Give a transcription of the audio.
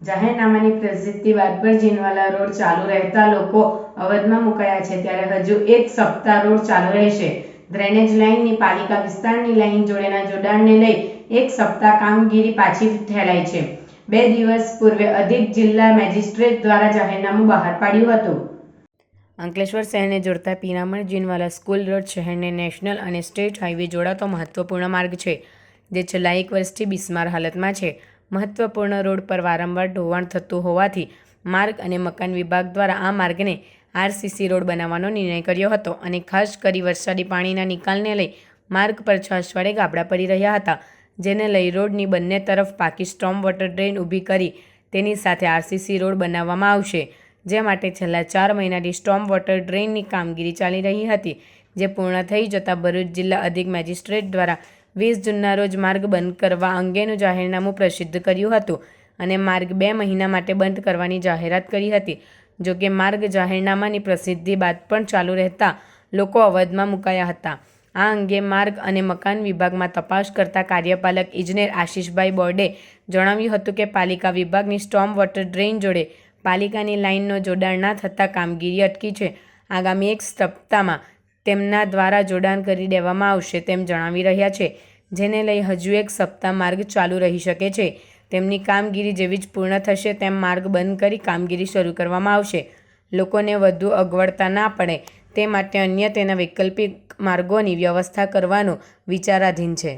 જાહેરનામાની પ્રસિદ્ધિ બાદ પણ જીનવાલા રોડ ચાલુ રહેતા લોકો અવધમાં મુકાયા છે, ત્યારે હજુ એક સપ્તાહ રોડ ચાલુ રહેશે. ડ્રેનેજ લાઇનની પાલિકા વિસ્તારની લાઇન જોડેના જોડાણને લઈ એક સપ્તાહ કામગીરી પાછી ઠેલાઈ છે. 2 દિવસ પૂર્વે અધિક જિલ્લા મેજિસ્ટ્રેટ દ્વારા જાહેરનામું બહાર પાડ્યું હતું. અંકલેશ્વર શહેરને જોડતા પીરામણ જીનવાલા સ્કૂલ રોડ શહેરને નેશનલ અને સ્ટેટ હાઈવે જોડાતો મહત્વપૂર્ણ માર્ગ છે, જે છેલ્લા 1 વર્ષથી બિસ્માર હાલતમાં છે. મહત્વપૂર્ણ રોડ પર વારંવાર ધોવાણ થતું હોવાથી માર્ગ અને મકાન વિભાગ દ્વારા આ માર્ગને આરસીસી રોડ બનાવવાનો નિર્ણય કર્યો હતો અને ખાસ કરી વરસાદી પાણીના નિકાલને લઈ માર્ગ પર છાશવાડે ગાબડા પડી રહ્યા હતા, જેને લઈ રોડની બંને તરફ પાકી સ્ટોર્મ વોટર ડ્રેન ઊભી કરી તેની સાથે આરસીસી રોડ બનાવવામાં આવશે, જે માટે છેલ્લા 4 મહિનાથી સ્ટોર્મ વોટર ડ્રેઇનની કામગીરી ચાલી રહી હતી, જે પૂર્ણ થઈ જતાં ભરૂચ જિલ્લા અધિક મેજિસ્ટ્રેટ દ્વારા 20 જૂનના રોજ માર્ગ બંધ કરવા અંગેનું જાહેરનામું પ્રસિદ્ધ કર્યું હતું અને માર્ગ 2 મહિના માટે બંધ કરવાની જાહેરાત કરી હતી. જોકે માર્ગ જાહેરનામાની પ્રસિદ્ધિ બાદ પણ ચાલુ રહેતા લોકો અવધમાં મુકાયા હતા. આ અંગે માર્ગ અને મકાન વિભાગમાં તપાસ કરતા કાર્યપાલક ઇજનેર આશિષભાઈ બોર્ડે જણાવ્યું હતું કે પાલિકા વિભાગની સ્ટોર્મ વોટર ડ્રેઇન જોડે પાલિકાની લાઇનનો જોડાણ ના થતાં કામગીરી અટકી છે. આગામી 1 સપ્તાહમાં તેમના દ્વારા જોડાણ કરી દેવામાં આવશે તેમ જણાવી રહ્યા છે, જેને લઈ હજુ 1 સપ્તાહ માર્ગ ચાલુ રહી શકે છે. તેમની કામગીરી જેવી જ પૂર્ણ થશે તેમ માર્ગ બંધ કરી કામગીરી શરૂ કરવામાં આવશે. લોકોને વધુ અગવડતા ના પડે તે માટે અન્ય તેના વૈકલ્પિક માર્ગોની વ્યવસ્થા કરવાનું વિચારાધીન છે.